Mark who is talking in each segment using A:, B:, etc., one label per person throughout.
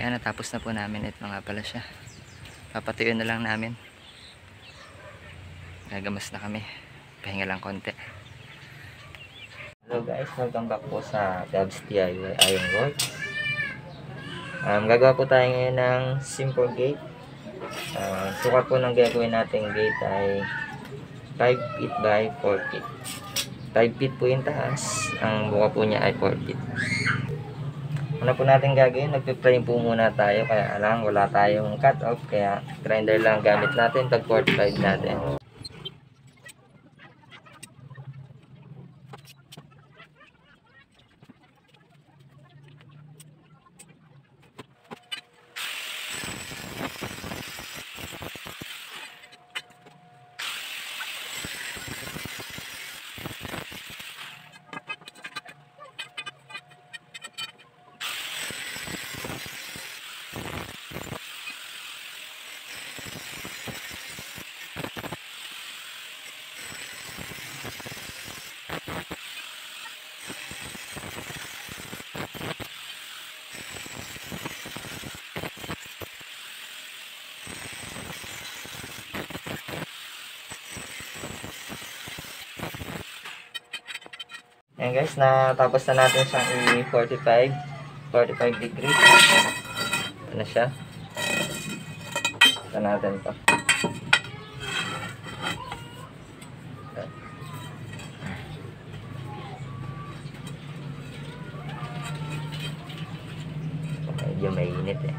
A: Ayan, natapos na po namin. Ito nga pala siya. Papatuyuin na lang namin. Gagamas na kami. Pahinga lang konti. Hello guys, welcome back po sa Gabs DIY Ironworks. Gagawa po tayo ngayon ng simple gate. Sukat po ng gagawin natin gate ay 5 feet by 4 feet. 5 feet po yung taas. Ang buka po niya ay 4 feet. Ano po natin gagawin? Nagpe-frame po muna tayo. Kaya lang wala tayong cut off. Kaya grinder lang gamit natin pag 45 natin. Ayan guys, natapos na natin siyang i-45 degrees. Ito na siya. Ito natin ito. Medyo mainit eh.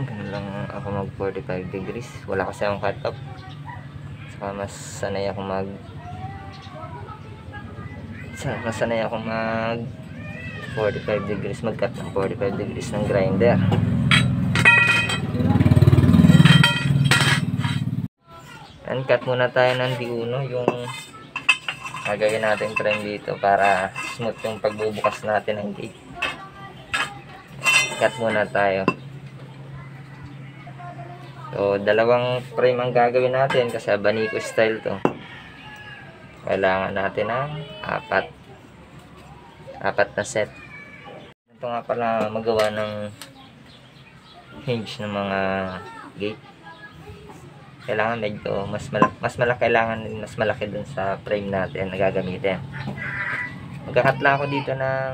A: Ganun lang ako mag 45 degrees. Wala kasi akong cut off. Saka mas sanay ako mag 45 degrees, mag cut ng 45 degrees ng grinder. And cut muna tayo ng D1 yung gagawin natin frame dito para smooth yung pagbubukas natin ng gate. Cut muna tayo. So, dalawang frame ang gagawin natin kasi Abanico style to. Kailangan natin ng apat na set. Ito nga pala magawa ng hinge ng mga gate. Kailangan medyo mas malaki dun sa frame natin na gagamitin. Magkakat lang ako dito ng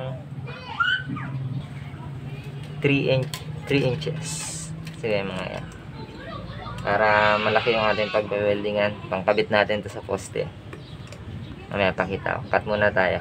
A: 3 inches. Sige mga yan. Para malaki yung ating pagbe-weldingan. Pangkabit natin to sa poste. Mamaya pakita ko. Cut muna tayo.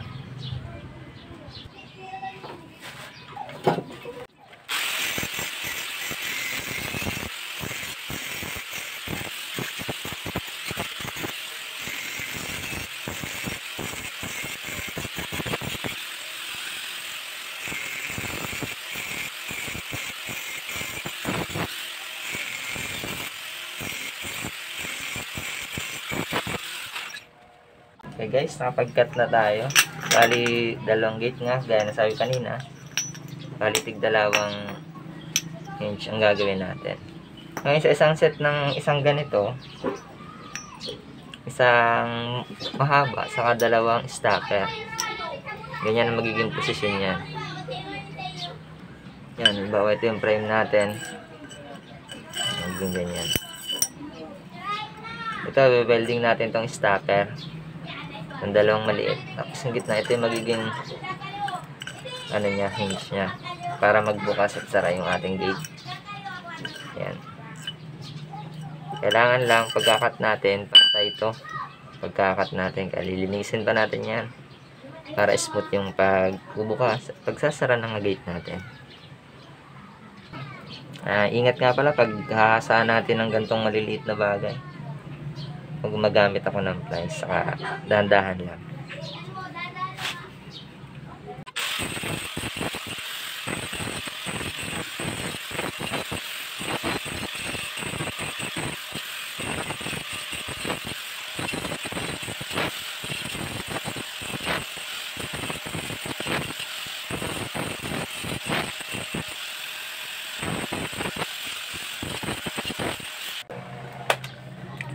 A: Okay guys, nakapag-cut na tayo. Bali, dalawang gate nga, gaya na sabi kanina. Bali, tig-dalawang inch ang gagawin natin. Ngayon sa isang set ng isang ganito, isang mahaba, saka dalawang stopper. Ganyan ang magiging posisyon yan. Yan, halimbawa ito yung frame natin. Magiging ganyan. Ito, welding natin tong stopper. Ang dalawang maliit. Tapos yung gitna, ito yung magiging hinge niya. Para magbukas at sara yung ating gate. Yan. Kailangan lang pagkakat natin, patay ito. Pagkakat natin, kalilinisin pa natin yan. Para smooth yung pagbubukas at pagsasara ng gate natin. Ingat nga pala pag hahasaan natin ng gantong maliliit na bagay. Pag gumagamit ako ng pliers, saka dahan-dahan lang.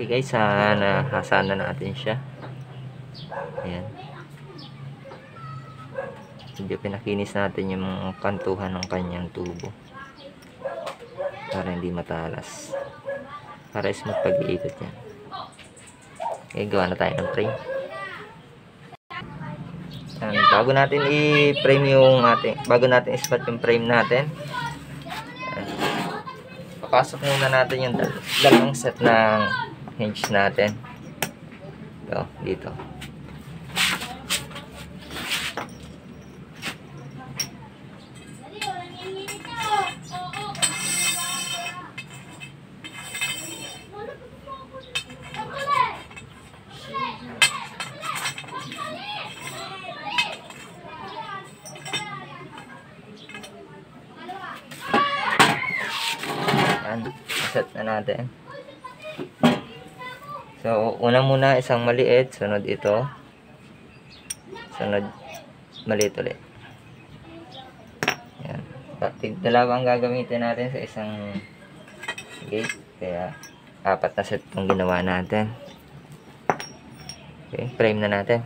A: Okay guys, nahasa na natin siya. Ayan. Medyo pinakinis natin yung mga kantuhan ng kanyang tubo para hindi matalas, para smooth pag-iikot yan. Okay, gawa na tayo ng frame. Bago natin i-frame yung bago natin i-spot yung frame natin, papasok muna natin yung dalawang set ng hinge natin. Ito, dito. Set na natin. So, una muna isang maliit, sunod ito, sunod maliit ulit. Yan. Dalawang gagamitin natin sa isang gate, kaya 4 na set itong ginawa natin. Okay, frame na natin.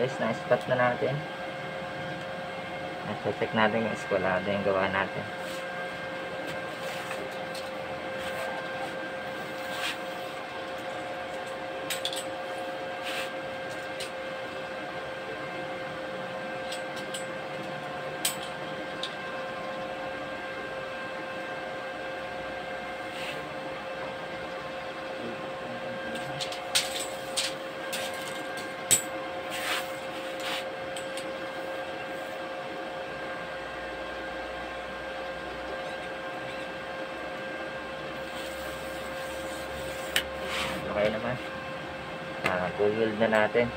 A: guys, na-spot na natin. At check natin yung eskwalado yung gawa natin. Okay naman. Full weld na natin.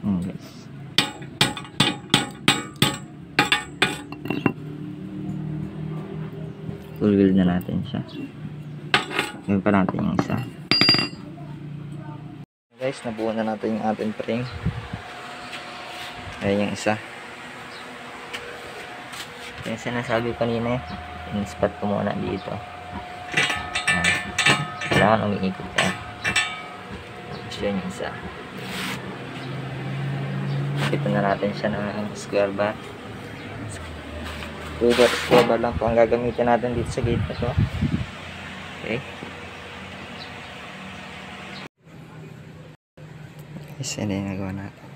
A: Guys. Full wheel na natin siya. Gawin pa natin yung isa. Guys, nabuo na natin yung ating frame. Ayan yung isa. Yung sinasabi kanina, in-spot ko muna dito. Kailangan umiikot ka. Tapos yun yung isa. Ito na natin siya ng square bar. Square bar lang po ang gagamitin natin dito sa gate na to. Okay. Isa na yung nagawa natin.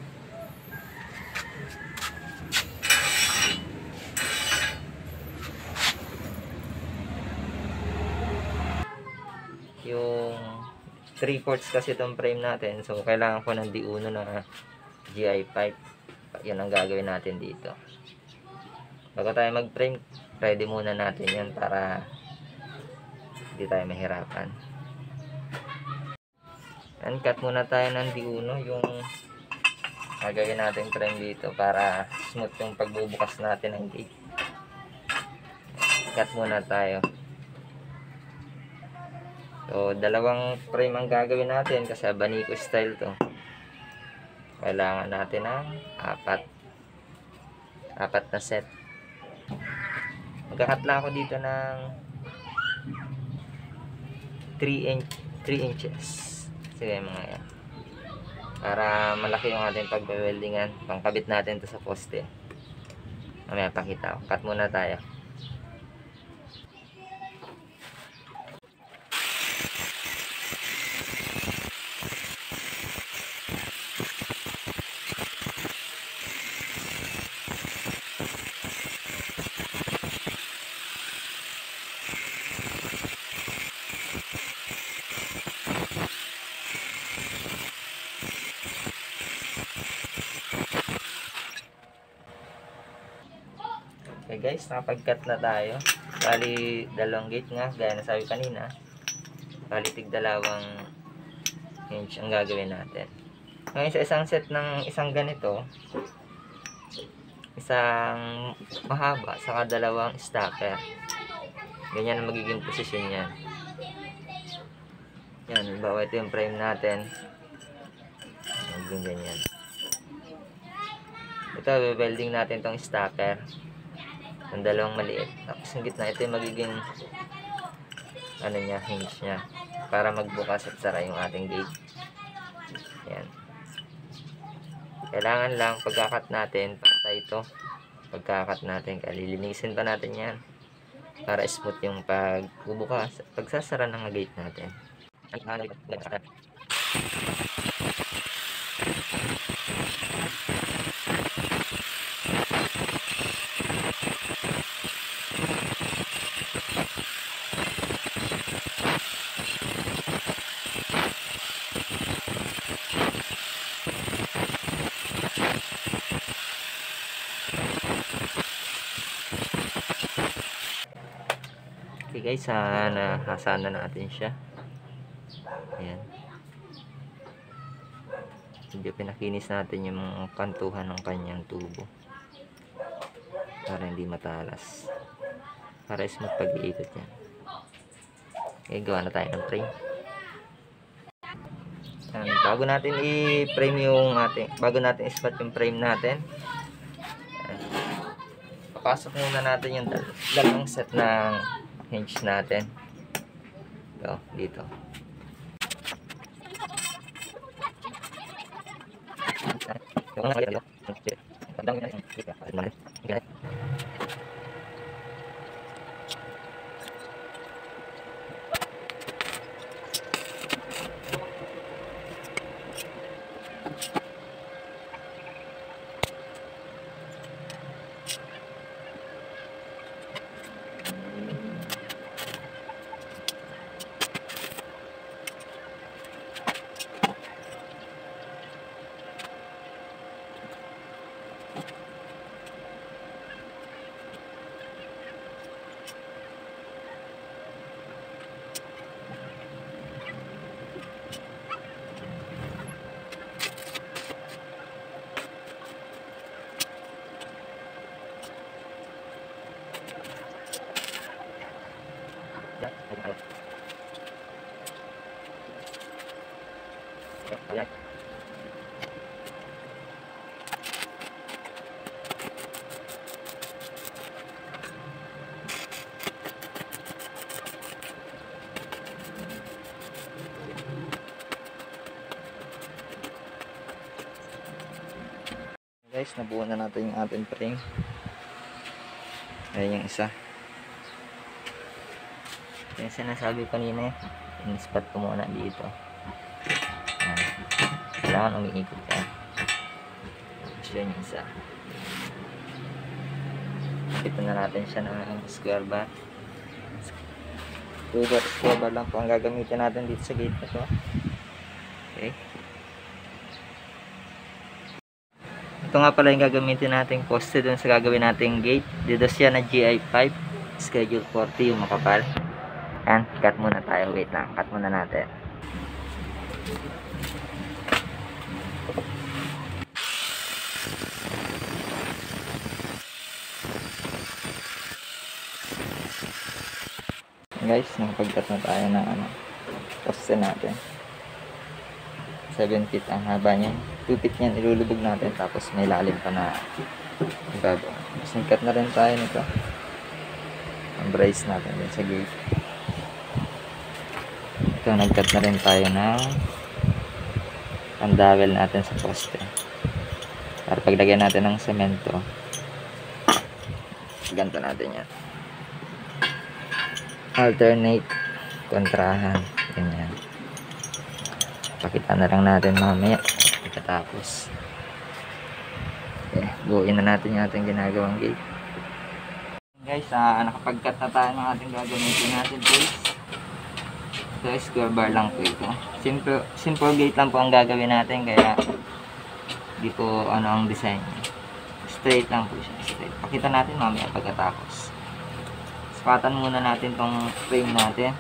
A: Yung 3/4 kasi itong frame natin. So, kailangan ko ng D1 na GI pipe. Yan ang gagawin natin dito. Bago tayo mag-frame, ready muna natin yan para hindi tayo mahirapan. And cut muna tayo ng D1 yung gagawin natin frame dito para smooth yung pagbubukas natin ng gate. Cut muna tayo. So, dalawang frame ang gagawin natin kasi abanico style to. Kailangan natin ng apat na set. Magkakat lang ako dito ng 3 inches. Sige mga yan. Para malaki yung ating pagbe-weldingan. Pangkabit natin to sa poste. Mamaya pakita ko. Cut muna tayo. Okay guys, nakapag-cut na tayo. Bali, dalawang gate nga, gaya na sabi kanina. Bali, tig-dalawang hinge ang gagawin natin. Ngayon sa isang set ng isang ganito, isang mahaba, saka dalawang stopper. Ganyan ang magiging posisyon yan. Yan, halimbawa ito yung frame natin. Magiging ganyan. Ito, welding natin tong stopper. Ang dalawang maliit. Tapos yung gitna, ito yung magiging ano niya, hinge niya. Para magbukas at sara yung ating gate. Yan. Kailangan lang pagkakat natin, patay ito. Pagkakat natin, kalilinisin pa natin yan. Para smooth yung pagbubukas, pagsasara ng gate natin. Okay guys, nahasa na natin siya. Ayan. Medyo pinakinis natin yung mga kantuhan ng kanyang tubo. Para hindi matalas. Para smooth pag-iikot yan. Okay, gawa na tayo ng frame. Ayan, bago natin i-frame yung bago natin i-spot yung frame natin. Ayan. Papasok muna natin yung dalawang set ng hinge natin. Ito, dito. Guys, nabuo na natin yung ating frame. Ayan yung isa. Yung sinasabi kanina, in-spot ko muna dito. Ayan. Kailangan umiikot ka. Tapos yun yung isa. Ito na natin siya ng square bar. Square bar lang po ang gagamitin natin dito sa gate na to. Okay. Ito nga pala yung gagamitin nating poste dun sa gagawin nating gate. Dito siya na GI5 schedule 40 yung makapal. Yan, cut muna tayo. Wait lang, cut muna natin. Guys, nakapag-cut na tayo ng poste natin. 7 feet ang haba niya. 2 feet niyan ilulubog natin, tapos may lalim pa na bago. Tapos nag-cut na rin tayo nito. Ang brace natin din sa gate. Ito, nag-cut na rin tayo ng ang dowel natin sa poste. Para paglagyan natin ng semento, ganito natin yan. Alternate kontrahan. Ganyan. Pakita na lang natin mamaya pagkatapos. Okay, buuin na natin yung ating ginagawang gate. Guys, nakapag-cut na tayo ng ating gagamitin natin guys. So, square bar lang po ito. Simple gate lang po ang gagawin natin, kaya di po ang design. Straight lang po siya. Straight. Pakita natin mamaya pagkatapos. Spatan muna natin tong frame natin.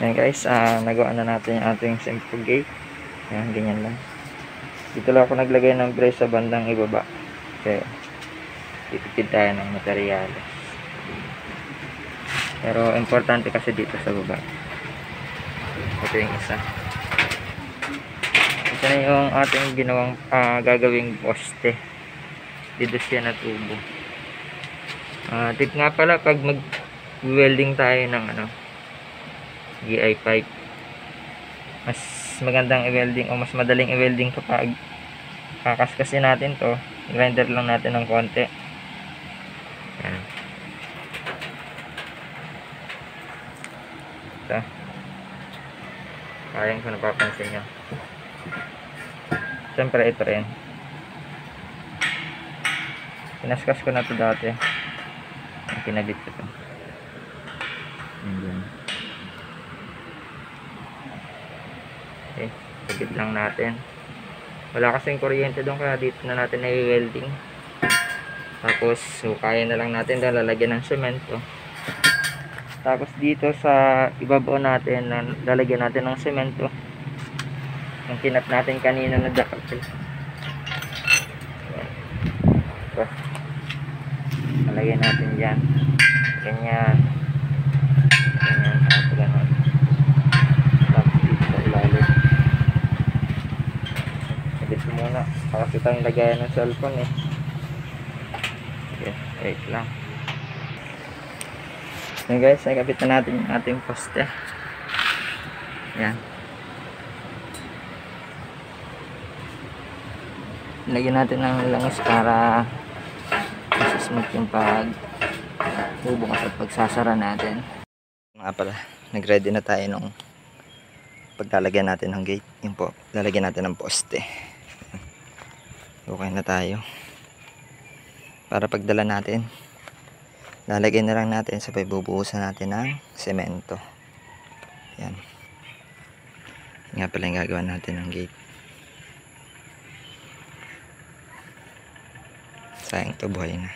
A: Ayan guys, nagawa na natin yung ating simple gate. Ayan, ganyan lang. Dito lang ako naglagay ng brace sa bandang ibaba. Kaya tipid tayo ng materyales. Pero importante kasi dito sa baba. Ito yung isa. Ito na yung ating ginawang gagawing poste. Dito siya na tubo. Tip nga pala, pag mag-welding tayo ng GI pipe, mas magandang i-welding o mas madaling i-welding kapag kakaskasin natin to, grinder lang natin ng konti. Yan. Ito, kayang ko napapansin nyo. Siyempre ito rin, pinaskas ko na to dati, pinabit ko to. Okay, sabit lang natin. Wala kasing kuryente doon, kaya dito na natin i-welding. Tapos hukayin na lang natin, lalagyan ng semento. Tapos dito sa ibabaw natin, lalagyan natin ng semento. Yung kinat natin kanina na dakal. Ito, lalagyan natin dyan. Ganyan. Ganyan. Tapos ganun. Tapos dito sa ilalim. Dito muna, kasi tayong lagayan ng cellphone Okay, wait lang. So guys, nakabit na natin yung ating poste. Yan. Lagyan natin ng langis para mas smooth yung bubukas at pagsasara natin. Nga pala, nag-ready na tayo nung paglalagyan natin ng gate. Yun po, lalagyan natin ng poste. Okay na tayo. Para pagdala natin, lalagyan na lang natin, sabay bubuhusan natin ng semento. Yan. Nga pala yung gagawin natin ng gate. Sayang to, buhay na.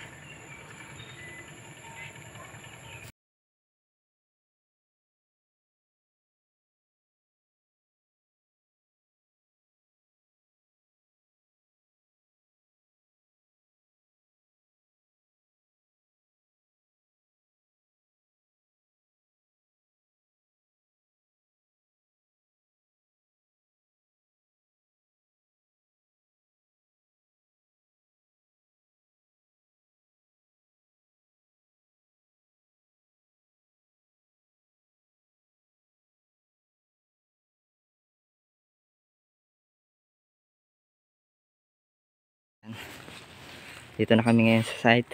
A: Dito na kami ngayon sa site.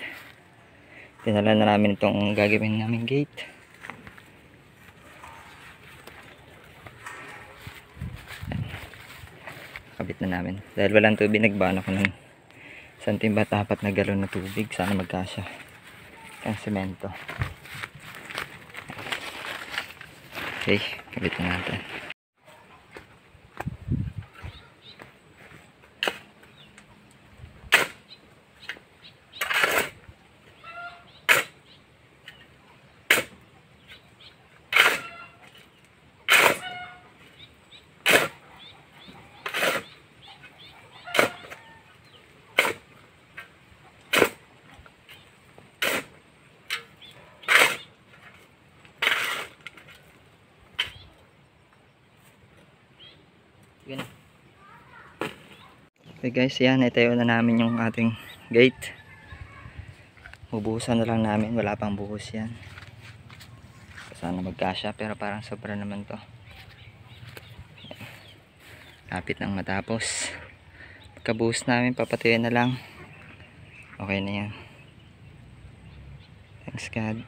A: Dinala na namin itong gagawin namin gate. Kabit na namin. Dahil walang tubig, nagbaan ako ng santimba at 4 na galon na tubig. Sana magkasya. Ang semento. Okay, kabit na natin. Okay guys, yan, itayo na namin yung ating gate. Bubuhusan na lang namin, wala pang buhos yan. Sana magkasya, pero parang sobra naman to. Kapit nang matapos. Pagkabuhos namin, papatuyin na lang. Okay na yan. Thanks God.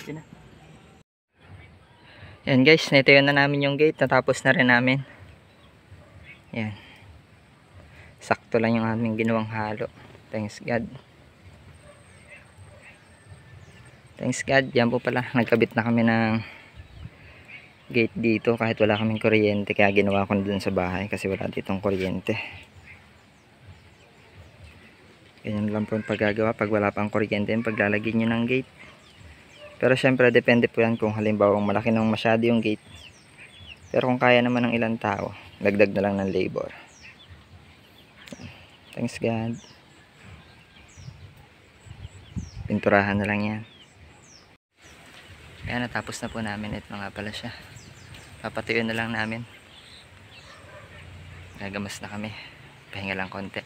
A: Sige na. Yan guys, naitayo na namin yung gate. Natapos na rin namin. Yan. Sakto lang yung aming ginawang halo. Thanks God. Thanks God. Yan po pala. Nagkabit na kami ng gate dito kahit wala kaming kuryente. Kaya ginawa ko na dun sa bahay kasi wala ditong kuryente. Ganyan lang po yung paggagawa pag wala pang kuryente. Paglalagyan nyo ng gate. Pero syempre depende po yan kung halimbawa malaki nang masyado yung gate. Pero kung kaya naman ng ilang tao, dagdag na lang ng labor. Thanks God. Pinturahan na lang yan. Kaya natapos na po namin. Ito nga pala siya. Papatuyuin na lang namin. Gagamas na kami. Pahinga lang konti.